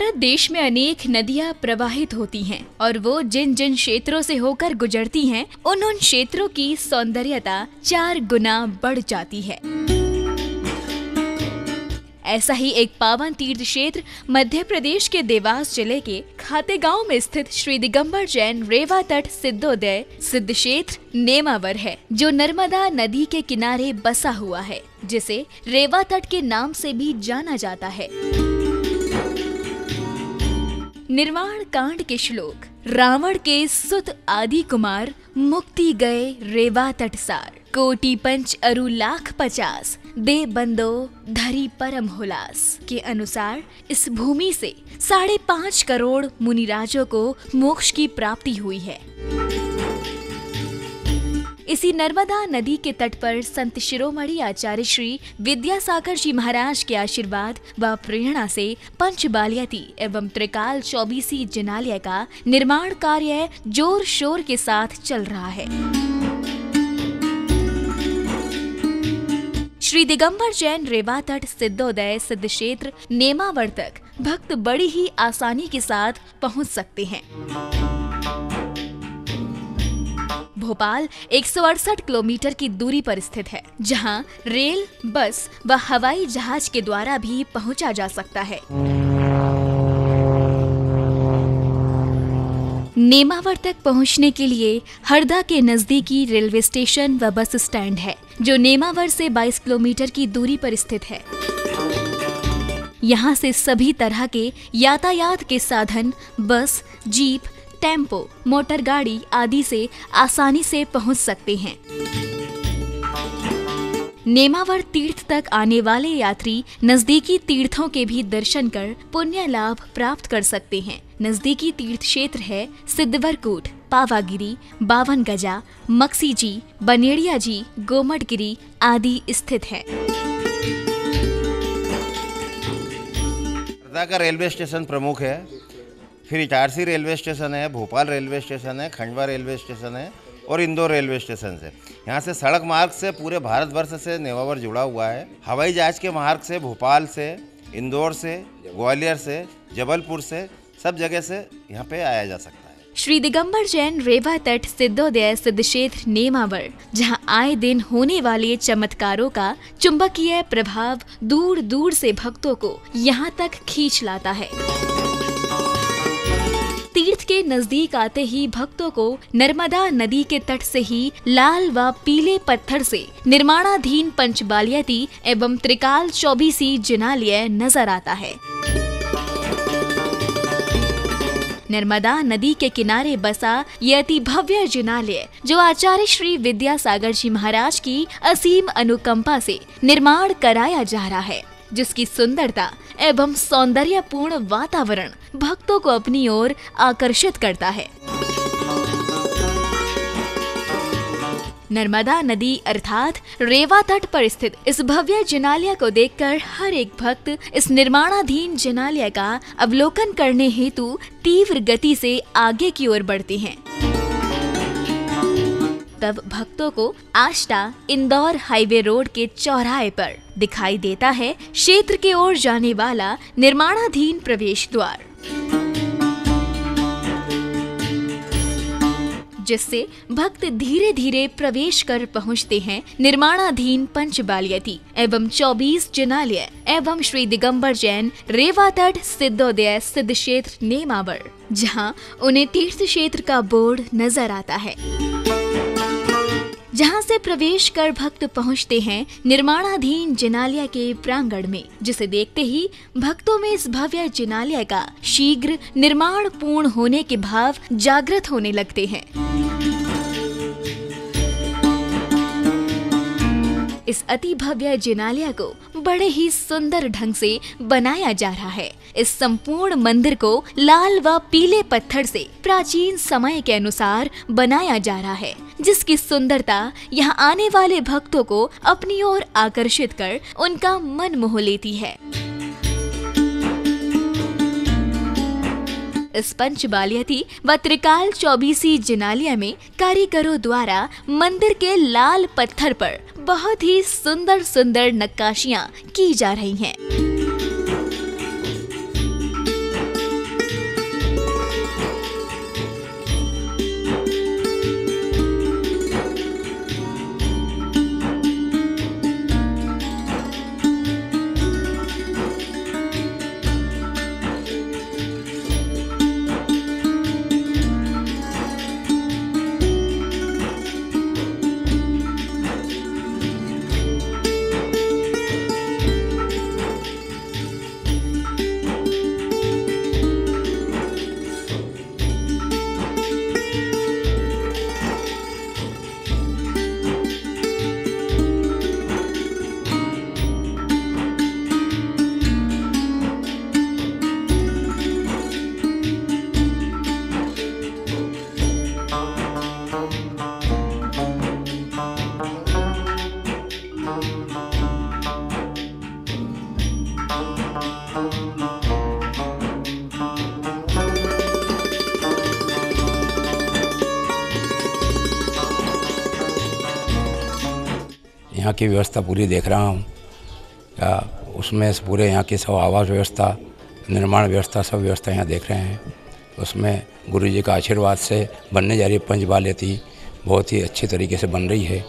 भारत देश में अनेक नदियां प्रवाहित होती हैं और वो जिन जिन क्षेत्रों से होकर गुजरती हैं, उन क्षेत्रों की सौंदर्यता 4 गुना बढ़ जाती है। ऐसा ही एक पावन तीर्थ क्षेत्र मध्य प्रदेश के देवास जिले के खातेगांव में स्थित श्री दिगंबर जैन रेवा तट सिद्धोदय सिद्ध क्षेत्र नेमावर है, जो नर्मदा नदी के किनारे बसा हुआ है, जिसे रेवा तट के नाम से भी जाना जाता है। निर्वाण कांड के श्लोक। रावण के सुत आदि कुमार मुक्ति गए रेवा तटसार, कोटि पंच अरु लाख 50 दे बंदो धरी परम हुलास के अनुसार इस भूमि से 5.5 करोड़ मुनिराजों को मोक्ष की प्राप्ति हुई है। इसी नर्मदा नदी के तट पर संत शिरोमणि आचार्य श्री विद्यासागर जी महाराज के आशीर्वाद व प्रेरणा से पंचबालियाती एवं त्रिकाल चौबीसी जिनालय का निर्माण कार्य जोर शोर के साथ चल रहा है। श्री दिगंबर जैन रेवा तट सिद्धोदय सिद्ध क्षेत्र नेमावर तक भक्त बड़ी ही आसानी के साथ पहुंच सकते हैं। भोपाल 168 किलोमीटर की दूरी पर स्थित है, जहां रेल, बस व हवाई जहाज के द्वारा भी पहुंचा जा सकता है। नेमावर तक पहुंचने के लिए हरदा के नजदीकी रेलवे स्टेशन व बस स्टैंड है, जो नेमावर से 22 किलोमीटर की दूरी पर स्थित है। यहां से सभी तरह के यातायात के साधन बस, जीप, टेम्पो, मोटर गाड़ी आदि से आसानी से पहुंच सकते हैं। नेमावर तीर्थ तक आने वाले यात्री नजदीकी तीर्थों के भी दर्शन कर पुण्य लाभ प्राप्त कर सकते हैं। नजदीकी तीर्थ क्षेत्र है सिद्धवरकूट, पावागिरी, 52 गजा, मक्सी जी, बनेड़िया जी, गोमटगिरी आदि स्थित है। हरदा का रेलवे स्टेशन प्रमुख है, फिर इटारसी रेलवे स्टेशन है, भोपाल रेलवे स्टेशन है, खंडवा रेलवे स्टेशन है और इंदौर रेलवे स्टेशन से। यहाँ से सड़क मार्ग से पूरे भारतवर्ष से नेमावर जुड़ा हुआ है। हवाई जहाज के मार्ग से भोपाल से, इंदौर से, ग्वालियर से, जबलपुर से, सब जगह से यहाँ पे आया जा सकता है। श्री दिगंबर जैन रेवा तट सिद्धोदय सिद्ध क्षेत्र नेमावर, जहाँ आए दिन होने वाले चमत्कारों का चुंबकीय प्रभाव दूर दूर से भक्तों को यहाँ तक खींच लाता है। तीर्थ के नजदीक आते ही भक्तों को नर्मदा नदी के तट से ही लाल व पीले पत्थर से निर्माणाधीन पंचबालियाती एवं त्रिकाल चौबीसी जिनालय नजर आता है। नर्मदा नदी के किनारे बसा ये अति भव्य जिनालय, जो आचार्य श्री विद्यासागर जी महाराज की असीम अनुकंपा से निर्माण कराया जा रहा है, जिसकी सुंदरता एवं सौंदर्यपूर्ण वातावरण भक्तों को अपनी ओर आकर्षित करता है। नर्मदा नदी अर्थात रेवा तट पर स्थित इस भव्य जिनालय को देखकर हर एक भक्त इस निर्माणाधीन जिनालय का अवलोकन करने हेतु तीव्र गति से आगे की ओर बढ़ते हैं। तब भक्तों को आष्टा इंदौर हाईवे रोड के चौराहे पर दिखाई देता है क्षेत्र के ओर जाने वाला निर्माणाधीन प्रवेश द्वार, जिससे भक्त धीरे धीरे प्रवेश कर पहुंचते हैं निर्माणाधीन पंचबालियाती एवं 24 जिनालय एवं श्री दिगंबर जैन रेवा तट सिद्धोदय सिद्ध क्षेत्र नेमावर, जहां उन्हें तीर्थ क्षेत्र का बोर्ड नजर आता है। जहां से प्रवेश कर भक्त पहुंचते हैं निर्माणाधीन जिनालय के प्रांगण में, जिसे देखते ही भक्तों में इस भव्य जिनालय का शीघ्र निर्माण पूर्ण होने के भाव जागृत होने लगते हैं। इस अति भव्य जिनालय को बड़े ही सुंदर ढंग से बनाया जा रहा है। इस संपूर्ण मंदिर को लाल व पीले पत्थर से प्राचीन समय के अनुसार बनाया जा रहा है, जिसकी सुंदरता यहाँ आने वाले भक्तों को अपनी ओर आकर्षित कर उनका मन मोह लेती है। इस पंचबालियाती व त्रिकाल चौबीसी जिनालय में कारीगरों द्वारा मंदिर के लाल पत्थर पर बहुत ही सुंदर सुंदर नक्काशियां की जा रही हैं। यहाँ की व्यवस्था पूरी देख रहा हूँ, उसमें पूरे यहाँ की सब आवास व्यवस्था, निर्माण व्यवस्था, सब व्यवस्था यहाँ देख रहे हैं। उसमें गुरु जी का आशीर्वाद से बनने जा रही है पंचबाल्यती, बहुत ही अच्छी तरीके से बन रही है।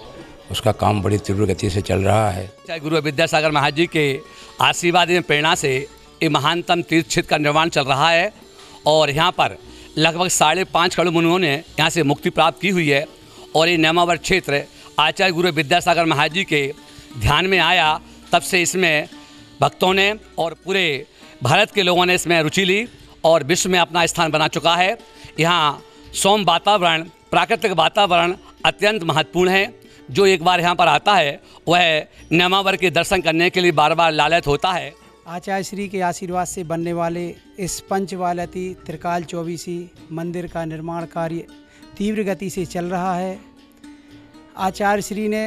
उसका काम बड़ी तीव्र गति से चल रहा है। चाहे गुरु विद्यासागर महाराज जी के आशीर्वाद में प्रेरणा से ये महानतम तीर्थ क्षेत्र का निर्माण चल रहा है और यहाँ पर लगभग 5.5 करोड़ मुनियों ने यहाँ से मुक्ति प्राप्त की हुई है। और ये नेमावर क्षेत्र आचार्य गुरु विद्यासागर महाराज जी के ध्यान में आया, तब से इसमें भक्तों ने और पूरे भारत के लोगों ने इसमें रुचि ली और विश्व में अपना स्थान बना चुका है। यहाँ सौम्य वातावरण, प्राकृतिक वातावरण अत्यंत महत्वपूर्ण है। जो एक बार यहाँ पर आता है वह नेमावर के दर्शन करने के लिए बार बार लालयत होता है। आचार्य श्री के आशीर्वाद से बनने वाले इस पंचबाल्यती त्रिकाल चौबीसी मंदिर का निर्माण कार्य तीव्र गति से चल रहा है। आचार्य श्री ने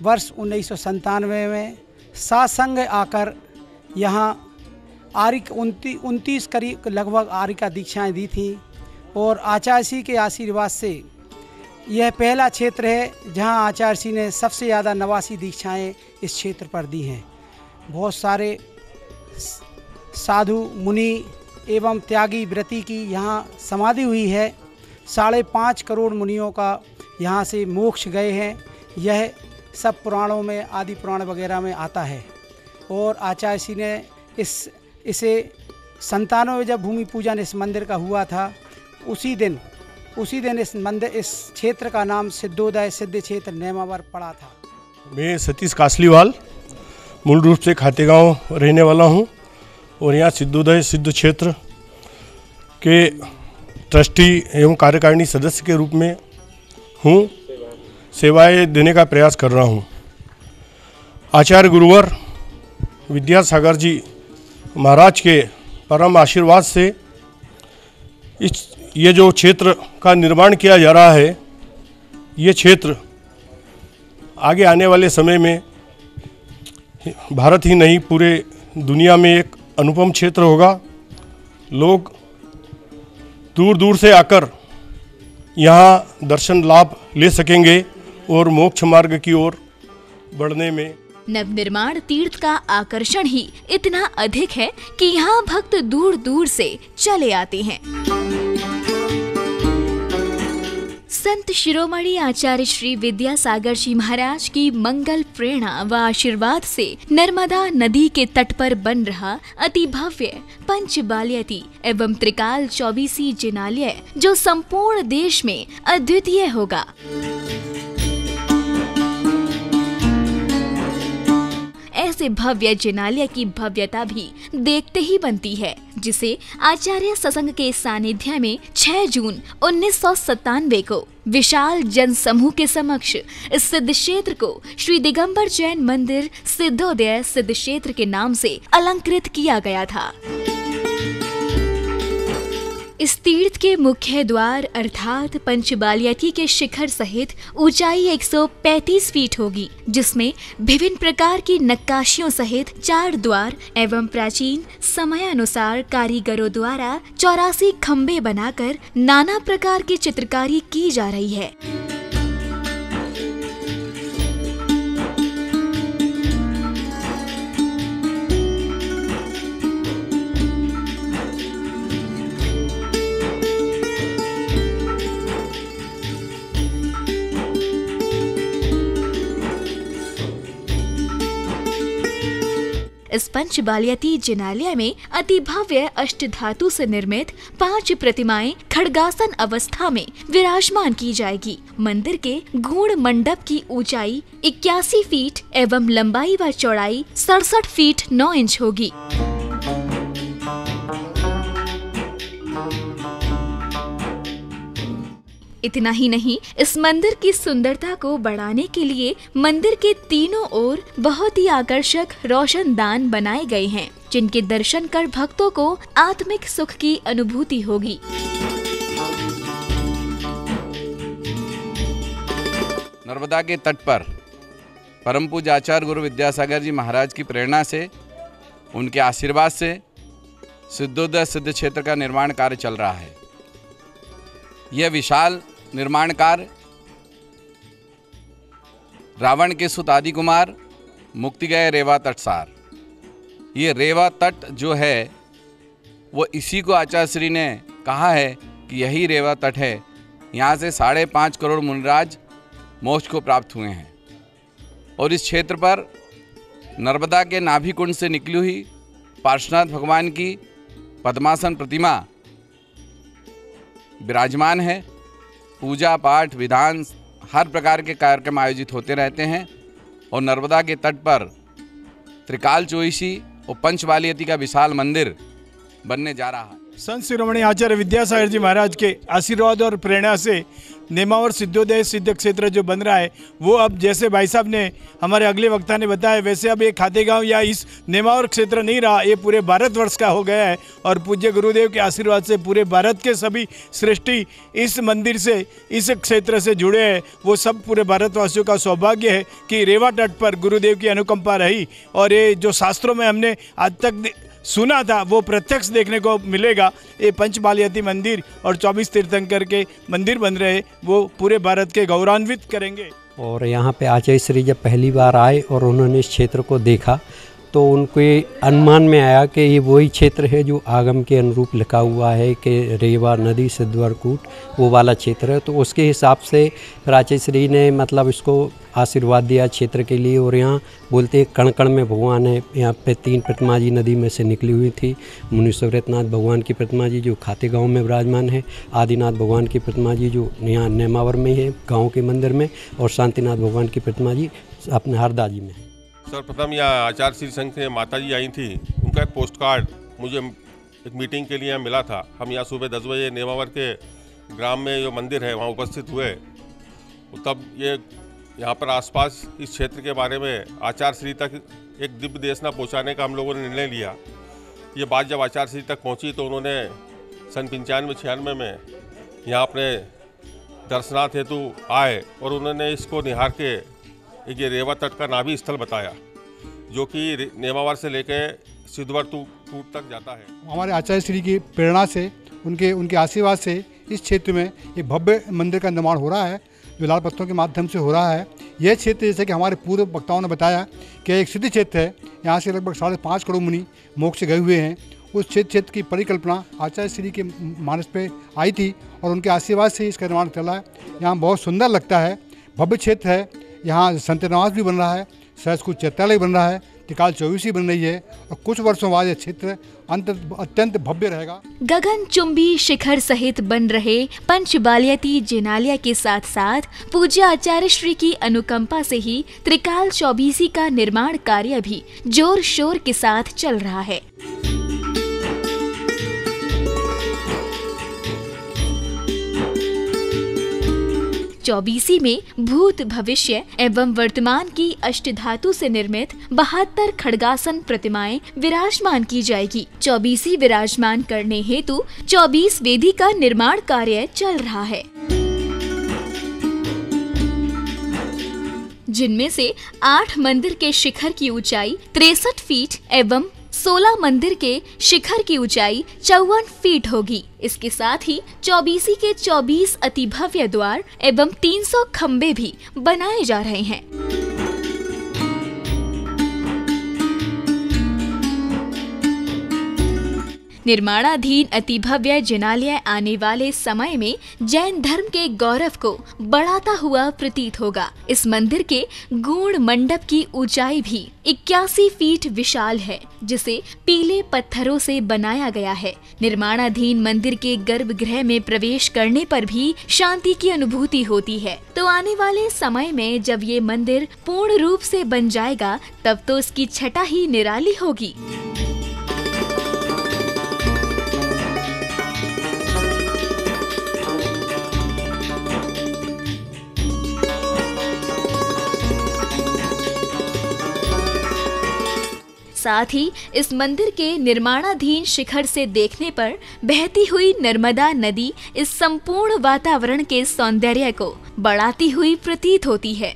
वर्ष 1997 में सासंग आकर यहाँ आर्य 29 करीब लगभग आर्य का दीक्षाएँ दी थी और आचार्य श्री के आशीर्वाद से यह पहला क्षेत्र है जहाँ आचार्य श्री ने सबसे ज़्यादा 89 दीक्षाएँ इस क्षेत्र पर दी हैं। बहुत सारे साधु मुनि एवं त्यागी व्रती की यहाँ समाधि हुई है। 5.5 करोड़ मुनियों का यहाँ से मोक्ष गए हैं। यह सब पुराणों में, आदि पुराण वगैरह में आता है। और आचार्य श्री ने इसे 97 में जब भूमि पूजन इस मंदिर का हुआ था, उसी दिन इस क्षेत्र का नाम सिद्धोदय सिद्ध क्षेत्र नेमावर पड़ा था। मैं सतीश कासलीवाल मूल रूप से खातेगांव रहने वाला हूं और यहाँ सिद्धोदय सिद्ध क्षेत्र के ट्रस्टी एवं कार्यकारिणी सदस्य के रूप में हूं, सेवाएं देने का प्रयास कर रहा हूं। आचार्य गुरुवर विद्यासागर जी महाराज के परम आशीर्वाद से ये जो क्षेत्र का निर्माण किया जा रहा है, ये क्षेत्र आगे आने वाले समय में भारत ही नहीं पूरे दुनिया में एक अनुपम क्षेत्र होगा। लोग दूर दूर से आकर यहाँ दर्शन लाभ ले सकेंगे और मोक्ष मार्ग की ओर बढ़ने में। नवनिर्माण तीर्थ का आकर्षण ही इतना अधिक है कि यहाँ भक्त दूर दूर से चले आते हैं। संत शिरोमणि आचार्य श्री विद्यासागर जी महाराज की मंगल प्रेरणा व आशीर्वाद से नर्मदा नदी के तट पर बन रहा अति भव्य पंचबाल्यती एवं त्रिकाल चौबीसी जिनालय जो संपूर्ण देश में अद्वितीय होगा। ऐसे भव्य जिनालय की भव्यता भी देखते ही बनती है, जिसे आचार्य सत्संग के सानिध्य में 6 जून 1997 को विशाल जन समूह के समक्ष इस सिद्ध क्षेत्र को श्री दिगंबर जैन मंदिर सिद्धोदय सिद्ध क्षेत्र के नाम से अलंकृत किया गया था। इस तीर्थ के मुख्य द्वार अर्थात पंचबाल्यती के शिखर सहित ऊंचाई 135 फीट होगी, जिसमें विभिन्न प्रकार की नक्काशियों सहित 4 द्वार एवं प्राचीन समयानुसार कारीगरों द्वारा 84 खंबे बनाकर नाना प्रकार की चित्रकारी की जा रही है। इस पंचबाल्यती जिनालय में अति भव्य अष्टधातु से निर्मित 5 प्रतिमाएं खड्गासन अवस्था में विराजमान की जाएगी। मंदिर के गूढ़ मंडप की ऊंचाई 81 फीट एवं लंबाई व चौड़ाई 67 फीट 9 इंच होगी। इतना ही नहीं, इस मंदिर की सुंदरता को बढ़ाने के लिए मंदिर के तीनों ओर बहुत ही आकर्षक रोशनदान बनाए गए हैं, जिनके दर्शन कर भक्तों को आत्मिक सुख की अनुभूति होगी। नर्मदा के तट पर परम पूज्य आचार्य गुरु विद्यासागर जी महाराज की प्रेरणा से उनके आशीर्वाद से सिद्धोदय सिद्ध क्षेत्र का निर्माण कार्य चल रहा है। यह विशाल निर्माण कार्य रावण के सुत आदि कुमार मुक्ति गए रेवा तटसार। ये रेवा तट जो है वो इसी को आचार्य श्री ने कहा है कि यही रेवा तट है, यहाँ से 5.5 करोड़ मुनिराज मोक्ष को प्राप्त हुए हैं। और इस क्षेत्र पर नर्मदा के नाभि कुंड से निकली हुई पार्श्वनाथ भगवान की पद्मासन प्रतिमा विराजमान है। पूजा पाठ विधान हर प्रकार के कार्यक्रम आयोजित होते रहते हैं और नर्मदा के तट पर त्रिकाल चौबीसी और पंचवालियती का विशाल मंदिर बनने जा रहा है। संत शिरोमणि आचार्य विद्यासागर जी महाराज के आशीर्वाद और प्रेरणा से नेमावर सिद्धोदय सिद्ध क्षेत्र जो बन रहा है वो अब जैसे भाई साहब ने हमारे अगले वक्ता ने बताया वैसे अब ये खातेगांव या इस नेमावर क्षेत्र नहीं रहा, ये पूरे भारतवर्ष का हो गया है। और पूज्य गुरुदेव के आशीर्वाद से पूरे भारत के सभी सृष्टि इस मंदिर से इस क्षेत्र से जुड़े हैं। वो सब पूरे भारतवासियों का सौभाग्य है कि रेवा तट पर गुरुदेव की अनुकंपा रही और ये जो शास्त्रों में हमने आज तक सुना था वो प्रत्यक्ष देखने को मिलेगा। ये पंचबालियती मंदिर और 24 तीर्थंकर के मंदिर बन रहे वो पूरे भारत के गौरवान्वित करेंगे। और यहाँ पे आचार्य श्री जब पहली बार आए और उन्होंने इस क्षेत्र को देखा तो उनके अनुमान में आया कि ये वही क्षेत्र है जो आगम के अनुरूप लिखा हुआ है कि रेवा नदी सिद्धवरकूट वो वाला क्षेत्र है। तो उसके हिसाब से आचार्य श्री ने मतलब इसको आशीर्वाद दिया क्षेत्र के लिए। और यहाँ बोलते हैं कण कण में भगवान है। यहाँ पे 3 प्रतिमा जी नदी में से निकली हुई थी। मुनीश्वरनाथ भगवान की प्रतिमा जी जो खातेगांव में विराजमान है, आदिनाथ भगवान की प्रतिमा जी जो यहाँ नेमावर में है गांव के मंदिर में, और शांतिनाथ भगवान की प्रतिमा जी अपने हरदा जी में है। सर्वप्रथम यहाँ आचार्य श्री संघ से माता जी आई थी, उनका एक पोस्ट कार्ड मुझे एक मीटिंग के लिए मिला था। हम यहाँ सुबह 10 बजे नेमावर के ग्राम में जो मंदिर है वहाँ उपस्थित हुए। तब ये यहाँ पर आसपास इस क्षेत्र के बारे में आचार्य श्री तक एक दिव्य देशना पहुँचाने का हम लोगों ने निर्णय लिया। ये बात जब आचार्य श्री तक पहुँची तो उन्होंने सन 95-96 में यहाँ अपने दर्शनार्थ हेतु आए और उन्होंने इसको निहार के एक ये रेवा तट का नाभि स्थल बताया जो कि नेमावर से लेकर सिद्धवरकूट तक जाता है। हमारे आचार्य श्री की प्रेरणा से उनके आशीर्वाद से इस क्षेत्र में एक भव्य मंदिर का निर्माण हो रहा है जो लाल पत्थरों के माध्यम से हो रहा है। यह क्षेत्र जैसे कि हमारे पूर्व वक्ताओं ने बताया कि एक सिद्ध क्षेत्र है। यहाँ से लगभग 5.5 करोड़ मुनि मोक्ष से गए हुए हैं। उस क्षेत्र की परिकल्पना आचार्य श्री के मानस पे आई थी और उनके आशीर्वाद से इसका निर्माण चला है। यहाँ बहुत सुंदर लगता है, भव्य क्षेत्र है। यहाँ संत निवास भी बन रहा है, सहस्कुट चैत्यालय बन रहा है, त्रिकाल चौबीसी बन रही है और कुछ वर्षों बाद यह क्षेत्र अत्यंत भव्य रहेगा। गगनचुंबी शिखर सहित बन रहे पंचबालियती जिनालय के साथ साथ पूज्य आचार्य श्री की अनुकंपा से ही त्रिकाल चौबीसी का निर्माण कार्य भी जोर शोर के साथ चल रहा है। चौबीसी में भूत भविष्य एवं वर्तमान की अष्टधातु से निर्मित 72 खड्गासन प्रतिमाएं विराजमान की जाएगी। चौबीसी विराजमान करने हेतु 24 वेदी का निर्माण कार्य चल रहा है, जिनमें से 8 मंदिर के शिखर की ऊंचाई 63 फीट एवं 16 मंदिर के शिखर की ऊंचाई 54 फीट होगी। इसके साथ ही चौबीसी के 24 अति भव्य द्वार एवं 300 खंबे भी बनाए जा रहे हैं। निर्माणाधीन अति भव्य जिनालय आने वाले समय में जैन धर्म के गौरव को बढ़ाता हुआ प्रतीत होगा। इस मंदिर के गूढ़ मंडप की ऊंचाई भी 81 फीट विशाल है, जिसे पीले पत्थरों से बनाया गया है। निर्माणाधीन मंदिर के गर्भगृह में प्रवेश करने पर भी शांति की अनुभूति होती है। तो आने वाले समय में जब ये मंदिर पूर्ण रूप से बन जाएगा तब तो इसकी छटा ही निराली होगी। साथ ही इस मंदिर के निर्माणाधीन शिखर से देखने पर बहती हुई नर्मदा नदी इस संपूर्ण वातावरण के सौंदर्य को बढ़ाती हुई प्रतीत होती है।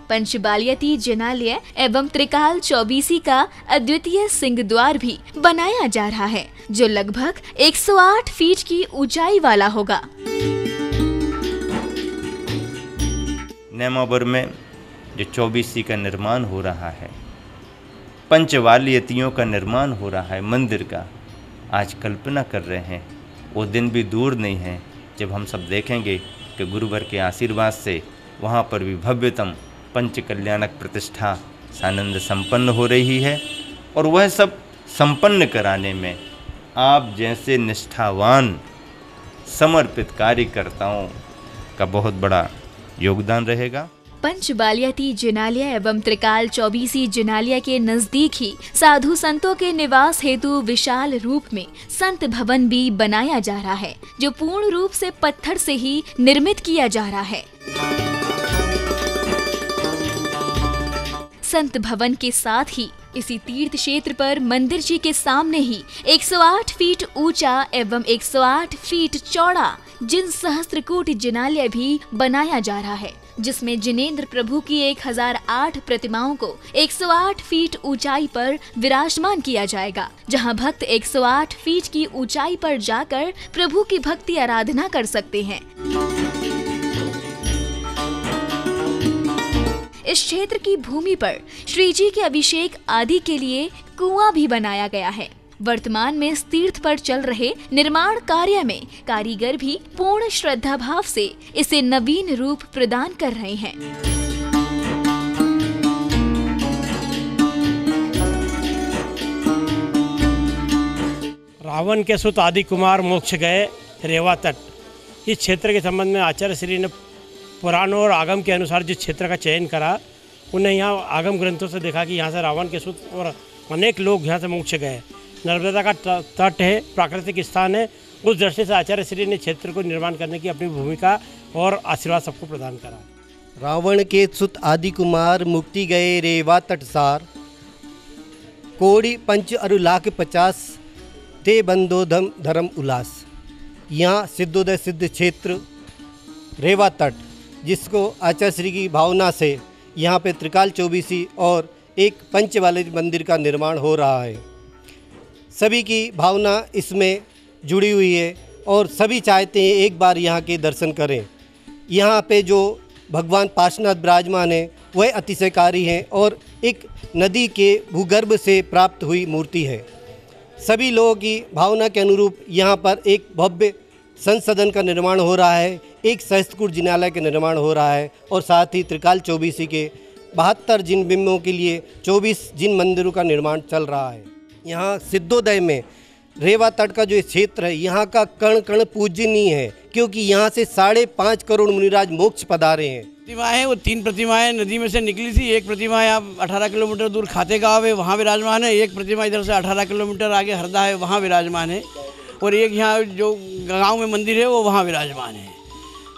पंचबालियती जिनालय एवं त्रिकाल चौबीसी का अद्वितीय सिंह द्वार भी बनाया जा रहा है, जो लगभग 108 फीट की ऊंचाई वाला होगा। नेमावर में जो चौबीसी का निर्माण हो रहा है, पंचवालियतियों का निर्माण हो रहा है मंदिर का, आज कल्पना कर रहे हैं वो दिन भी दूर नहीं है जब हम सब देखेंगे कि गुरुवर के आशीर्वाद से वहाँ पर भी भव्यतम पंच कल्याणक प्रतिष्ठा सानंद संपन्न हो रही है। और वह सब संपन्न कराने में आप जैसे निष्ठावान समर्पित कार्यकर्ताओं का बहुत बड़ा योगदान रहेगा। पंचबालियती जिनालय एवं त्रिकाल चौबीसी जिनालय के नजदीक ही साधु संतों के निवास हेतु विशाल रूप में संत भवन भी बनाया जा रहा है, जो पूर्ण रूप से पत्थर से ही निर्मित किया जा रहा है। संत भवन के साथ ही इसी तीर्थ क्षेत्र पर मंदिर जी के सामने ही 108 फीट ऊंचा एवं 108 फीट चौड़ा जिन सहस्त्रकूट जिनालय भी बनाया जा रहा है, जिसमें जिनेंद्र प्रभु की 1008 प्रतिमाओं को 108 फीट ऊंचाई पर विराजमान किया जाएगा, जहां भक्त 108 फीट की ऊंचाई पर जाकर प्रभु की भक्ति आराधना कर सकते हैं। इस क्षेत्र की भूमि पर श्री जी के अभिषेक आदि के लिए कुआं भी बनाया गया है। वर्तमान में इस तीर्थ पर चल रहे निर्माण कार्य में कारीगर भी पूर्ण श्रद्धा भाव से इसे नवीन रूप प्रदान कर रहे हैं। रावण के सुत आदि कुमार मोक्ष गए रेवा तट, इस क्षेत्र के संबंध में आचार्य श्री ने पुराणों और आगम के अनुसार जिस क्षेत्र का चयन करा, उन्हें यहाँ आगम ग्रंथों से देखा कि यहाँ से रावण के सुत और अनेक लोग यहाँ से मोक्ष गए। नर्मदा का तट है, प्राकृतिक स्थान है, उस दृष्टि से आचार्य श्री ने क्षेत्र को निर्माण करने की अपनी भूमिका और आशीर्वाद सबको प्रदान करा। रावण के सुत आदि कुमार मुक्ति गए रेवा तटसार, कोड़ी पंच अरु लाख 50 ते बंदो धर्म उल्लास। यहाँ सिद्धोदय सिद्ध क्षेत्र रेवा तट, जिसको आचार्य श्री की भावना से यहाँ पे त्रिकाल चौबीसी और एक पंच वाले मंदिर का निर्माण हो रहा है। सभी की भावना इसमें जुड़ी हुई है और सभी चाहते हैं एक बार यहाँ के दर्शन करें। यहाँ पे जो भगवान पार्श्वनाथ विराजमान है वह अतिशयकारी हैं और एक नदी के भूगर्भ से प्राप्त हुई मूर्ति है। सभी लोगों की भावना के अनुरूप यहाँ पर एक भव्य संसदन का निर्माण हो रहा है, एक सहस्त्रकूट जिनालय का निर्माण हो रहा है और साथ ही त्रिकाल चौबीसी के 72 जिन बिंबों के लिए 24 जिन मंदिरों का निर्माण चल रहा है। यहाँ सिद्धोदय में रेवा तट का जो क्षेत्र है, यहाँ का कण कण पूजनीय है, क्योंकि यहाँ से 5.5 करोड़ मुनिराज मोक्ष पधारे हैं। प्रतिमाएं, वो 3 प्रतिमाएं नदी में से निकली थी। एक प्रतिमा यहाँ 18 किलोमीटर दूर खातेगांव है, वहाँ विराजमान है। एक प्रतिमा इधर से 18 किलोमीटर आगे हरदा है, वहाँ विराजमान है। और एक यहाँ जो गांव में मंदिर है वो वहाँ विराजमान है।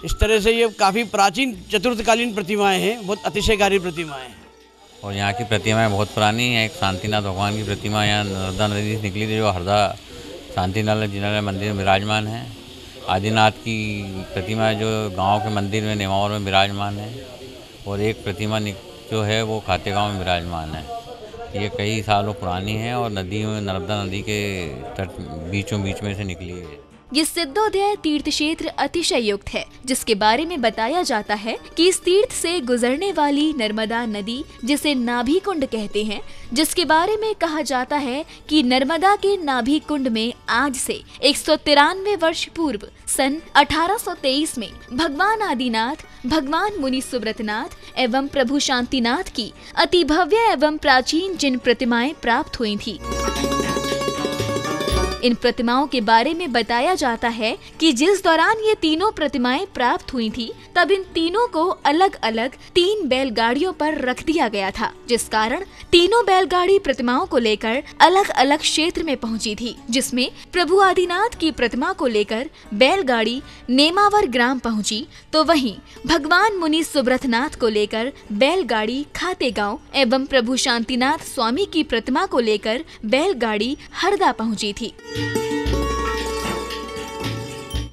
इस तरह से ये काफ़ी प्राचीन चतुर्थकालीन प्रतिमाएं हैं, बहुत अतिशयकारी प्रतिमाएं हैं। और यहाँ की प्रतिमाएं बहुत पुरानी हैं। एक शांतिनाथ भगवान की प्रतिमा यहाँ नर्मदा नदी से निकली थी, जो हरदा शांतिनाथ जिनालय मंदिर में विराजमान है। आदिनाथ की प्रतिमा जो गांव के मंदिर में नेमावर में विराजमान है। और एक प्रतिमा जो है वो खातेगांव में विराजमान है। ये कई सालों पुरानी है और नदी में नर्मदा नदी के तट बीचों बीच में से निकली है। ये सिद्धोदय तीर्थ क्षेत्र अतिशय युक्त है, जिसके बारे में बताया जाता है कि इस तीर्थ से गुजरने वाली नर्मदा नदी, जिसे नाभि कुंड कहते हैं, जिसके बारे में कहा जाता है कि नर्मदा के नाभि कुंड में आज से 193 वर्ष पूर्व सन 1823 में भगवान आदिनाथ, भगवान मुनि सुब्रतनाथ एवं प्रभु शांतिनाथ की अति भव्य एवं प्राचीन जिन प्रतिमाएं प्राप्त हुई थी। इन प्रतिमाओं के बारे में बताया जाता है कि जिस दौरान ये तीनों प्रतिमाएं प्राप्त हुई थी, तब इन तीनों को अलग अलग 3 बैलगाड़ियों पर रख दिया गया था, जिस कारण तीनों बैलगाड़ी प्रतिमाओं को लेकर अलग अलग क्षेत्र में पहुंची थी, जिसमें प्रभु आदिनाथ की प्रतिमा को लेकर बैलगाड़ी नेमावर ग्राम पहुंची, तो वहीं भगवान मुनि सुब्रतनाथ को लेकर बैलगाड़ी खातेगांव एवं प्रभु शांतिनाथ स्वामी की प्रतिमा को लेकर बैलगाड़ी हरदा पहुंची थी।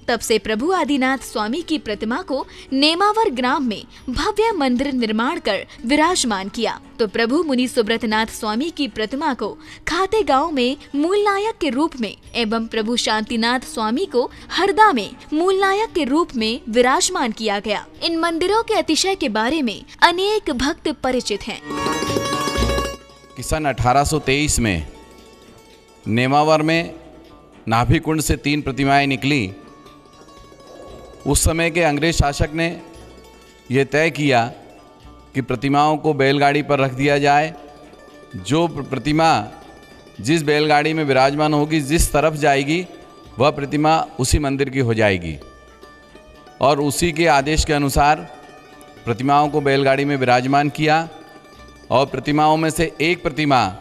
तब से प्रभु आदिनाथ स्वामी की प्रतिमा को नेमावर ग्राम में भव्य मंदिर निर्माण कर विराजमान किया, तो प्रभु मुनि सुब्रतनाथ स्वामी की प्रतिमा को खाते गांव में मूल नायक के रूप में एवं प्रभु शांतिनाथ स्वामी को हरदा में मूल नायक के रूप में विराजमान किया गया। इन मंदिरों के अतिशय के बारे में अनेक भक्त परिचित हैं। कि सन 1823 में नेमावर में नाभि कुंड से 3 प्रतिमाएं निकली। उस समय के अंग्रेज शासक ने यह तय किया कि प्रतिमाओं को बैलगाड़ी पर रख दिया जाए। जो प्रतिमा जिस बैलगाड़ी में विराजमान होगी, जिस तरफ जाएगी, वह प्रतिमा उसी मंदिर की हो जाएगी। और उसी के आदेश के अनुसार प्रतिमाओं को बैलगाड़ी में विराजमान किया और प्रतिमाओं में से एक प्रतिमा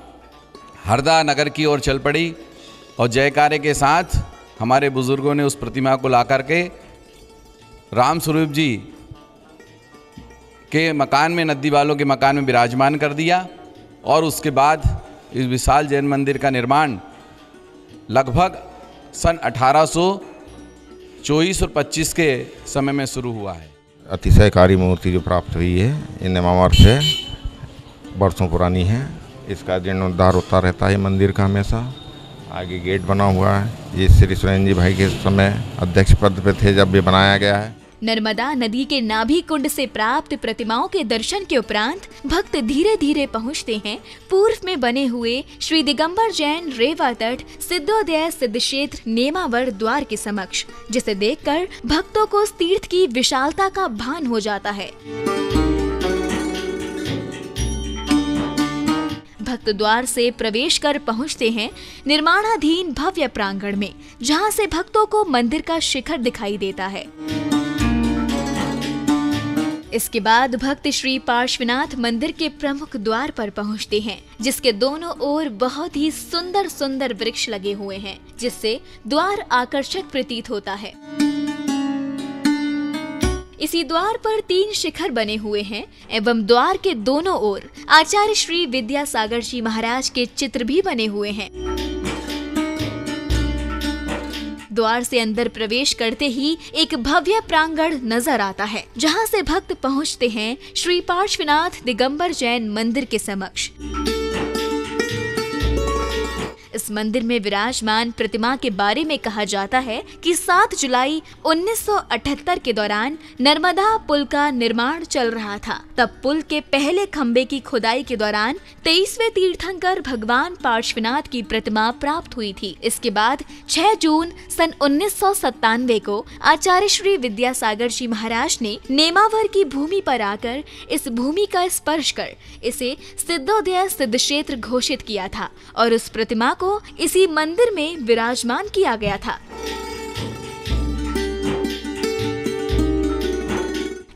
हरदा नगर की ओर चल पड़ी और जयकारे के साथ हमारे बुजुर्गों ने उस प्रतिमा को ला करके राम स्वरूप जी के मकान में, नद्दी वालों के मकान में विराजमान कर दिया। और उसके बाद इस विशाल जैन मंदिर का निर्माण लगभग सन 1824 और 25 के समय में शुरू हुआ है। अतिशयकारी मूर्ति जो प्राप्त हुई है ये नेमावर से वर्षों पुरानी है। इसका जीर्णोद्धार होता रहता है मंदिर का हमेशा। आगे गेट बना हुआ है, ये श्री सुरेंद्र जी भाई के समय अध्यक्ष पद पे थे जब ये बनाया गया है। नर्मदा नदी के नाभि कुंड से प्राप्त प्रतिमाओं के दर्शन के उपरांत भक्त धीरे धीरे पहुंचते हैं पूर्व में बने हुए श्री दिगंबर जैन रेवा तट सिद्धोदय सिद्ध क्षेत्र नेमावर द्वार के समक्ष, जिसे देखकर भक्तों को इस तीर्थ की विशालता का भान हो जाता है। भक्त द्वार से प्रवेश कर पहुंचते हैं निर्माणाधीन भव्य प्रांगण में, जहां से भक्तों को मंदिर का शिखर दिखाई देता है। इसके बाद भक्त श्री पार्श्वनाथ मंदिर के प्रमुख द्वार पर पहुंचते हैं, जिसके दोनों ओर बहुत ही सुंदर सुंदर वृक्ष लगे हुए हैं, जिससे द्वार आकर्षक प्रतीत होता है। इसी द्वार पर 3 शिखर बने हुए हैं एवं द्वार के दोनों ओर आचार्य श्री विद्यासागर जी महाराज के चित्र भी बने हुए हैं। द्वार से अंदर प्रवेश करते ही एक भव्य प्रांगण नजर आता है, जहां से भक्त पहुंचते हैं श्री पार्श्वनाथ दिगंबर जैन मंदिर के समक्ष। इस मंदिर में विराजमान प्रतिमा के बारे में कहा जाता है कि 7 जुलाई 1978 के दौरान नर्मदा पुल का निर्माण चल रहा था। तब पुल के पहले खंबे की खुदाई के दौरान 23वें तीर्थंकर भगवान पार्श्वनाथ की प्रतिमा प्राप्त हुई थी। इसके बाद 6 जून सन 1997 को आचार्य श्री विद्यासागर जी महाराज ने नेमावर की भूमि पर आकर इस भूमि का स्पर्श कर इसे सिद्धोदय सिद्ध क्षेत्र घोषित किया था और उस प्रतिमा को इसी मंदिर में विराजमान किया गया था।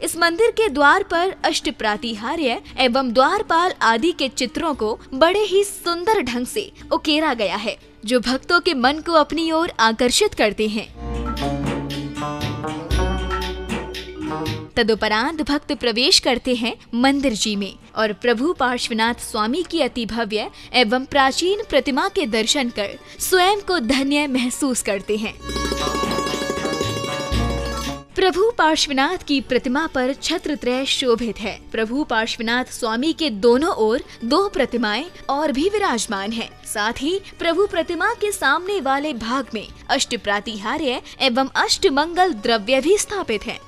इस मंदिर के द्वार पर अष्ट प्रातिहार्य एवं द्वारपाल आदि के चित्रों को बड़े ही सुंदर ढंग से उकेरा गया है, जो भक्तों के मन को अपनी ओर आकर्षित करते हैं। तदुपरांत भक्त प्रवेश करते हैं मंदिर जी में और प्रभु पार्श्वनाथ स्वामी की अति भव्य एवं प्राचीन प्रतिमा के दर्शन कर स्वयं को धन्य महसूस करते हैं। प्रभु पार्श्वनाथ की प्रतिमा पर छत्रत्रय शोभित है। प्रभु पार्श्वनाथ स्वामी के दोनों ओर 2 प्रतिमाएं और भी विराजमान हैं। साथ ही प्रभु प्रतिमा के सामने वाले भाग में अष्ट प्रातिहार्य एवं अष्ट मंगल द्रव्य भी स्थापित हैं।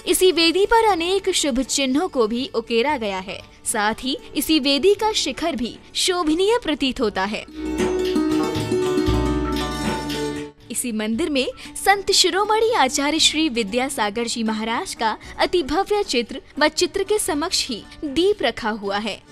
इसी वेदी पर अनेक शुभ चिन्हों को भी उकेरा गया है। साथ ही इसी वेदी का शिखर भी शोभनीय प्रतीत होता है। इसी मंदिर में संत शिरोमणि आचार्य श्री विद्यासागर जी महाराज का अति भव्य चित्र व चित्र के समक्ष ही दीप रखा हुआ है।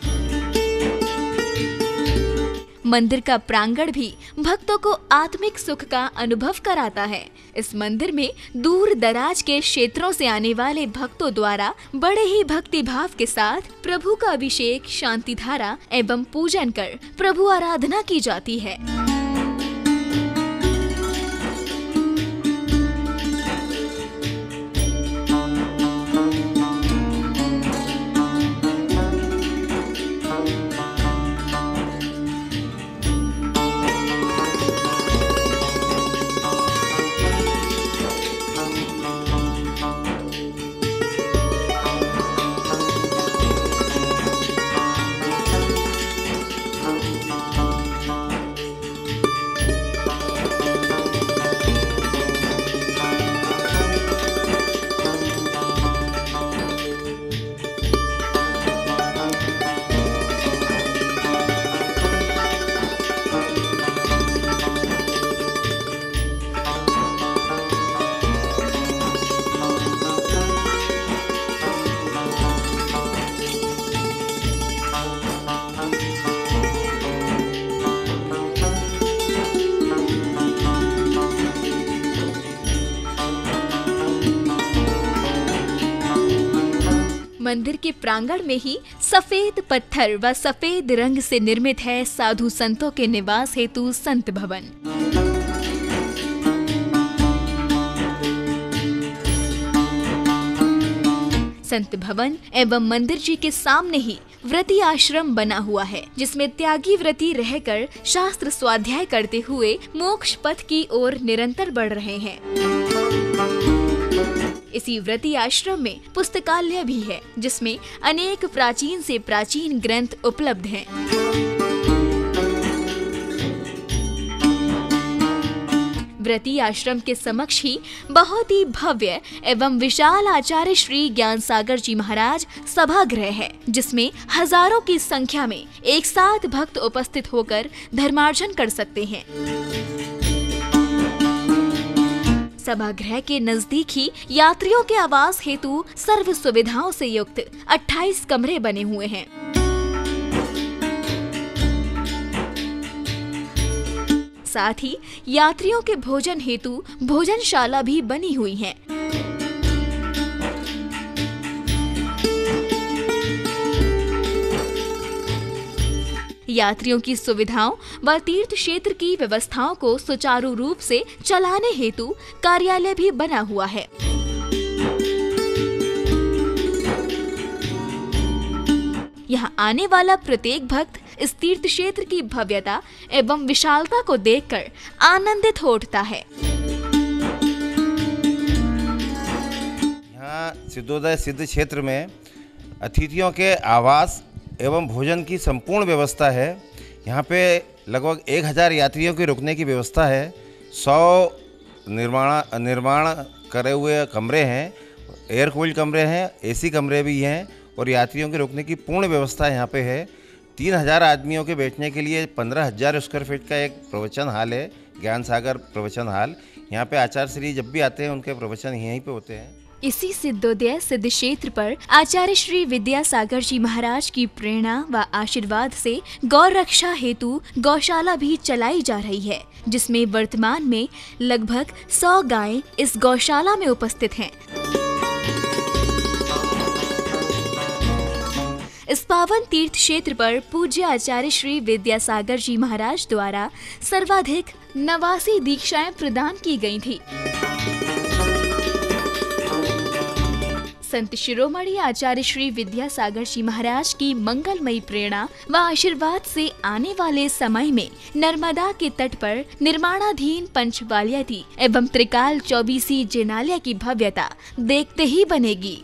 मंदिर का प्रांगण भी भक्तों को आत्मिक सुख का अनुभव कराता है। इस मंदिर में दूर दराज के क्षेत्रों से आने वाले भक्तों द्वारा बड़े ही भक्ति भाव के साथ प्रभु का अभिषेक, शांति धारा एवं पूजन कर प्रभु आराधना की जाती है। मंदिर के प्रांगण में ही सफेद पत्थर व सफेद रंग से निर्मित है साधु संतों के निवास हेतु संत भवन। संत भवन एवं मंदिर जी के सामने ही व्रती आश्रम बना हुआ है, जिसमें त्यागी व्रती रहकर शास्त्र स्वाध्याय करते हुए मोक्ष पथ की ओर निरंतर बढ़ रहे हैं। इसी व्रती आश्रम में पुस्तकालय भी है, जिसमें अनेक प्राचीन से प्राचीन ग्रंथ उपलब्ध हैं। व्रती आश्रम के समक्ष ही बहुत ही भव्य एवं विशाल आचार्य श्री ज्ञान सागर जी महाराज सभागृह है, जिसमें हजारों की संख्या में एक साथ भक्त उपस्थित होकर धर्मार्जन कर सकते हैं। सभागृह के नजदीक ही यात्रियों के आवास हेतु सर्व सुविधाओं से युक्त 28 कमरे बने हुए हैं। साथ ही यात्रियों के भोजन हेतु भोजनशाला भी बनी हुई है। यात्रियों की सुविधाओं व तीर्थ क्षेत्र की व्यवस्थाओं को सुचारू रूप से चलाने हेतु कार्यालय भी बना हुआ है। यहाँ आने वाला प्रत्येक भक्त इस तीर्थ क्षेत्र की भव्यता एवं विशालता को देखकर आनंदित हो उठता है। यहाँ सिद्धोदय सिद्ध क्षेत्र में अतिथियों के आवास एवं भोजन की संपूर्ण व्यवस्था है। यहाँ पे लगभग 1000 यात्रियों के रुकने की व्यवस्था है। 100 निर्माण करे हुए कमरे हैं, एयर कूल्ड कमरे हैं, एसी कमरे भी हैं और यात्रियों के रुकने की पूर्ण व्यवस्था यहाँ पे है। 3000 आदमियों के बैठने के लिए 15000 स्क्वायर फीट का एक प्रवचन हॉल है, ज्ञान सागर प्रवचन हॉल। यहाँ पे आचार्य श्री जब भी आते हैं उनके प्रवचन यहीं पे होते हैं। इसी सिद्धोदय सिद्ध क्षेत्र पर आचार्य श्री विद्यासागर जी महाराज की प्रेरणा व आशीर्वाद से गौ रक्षा हेतु गौशाला भी चलाई जा रही है, जिसमें वर्तमान में लगभग 100 गायें इस गौशाला में उपस्थित हैं। इस पावन तीर्थ क्षेत्र पर पूज्य आचार्य श्री विद्यासागर जी महाराज द्वारा सर्वाधिक 89 दीक्षाएं प्रदान की गई थी। संत शिरोमणि आचार्य श्री विद्यासागर जी महाराज की मंगलमयी प्रेरणा व आशीर्वाद से आने वाले समय में नर्मदा के तट पर निर्माणाधीन पंचवालियाती एवं त्रिकाल चौबीसी जिनालय की भव्यता देखते ही बनेगी।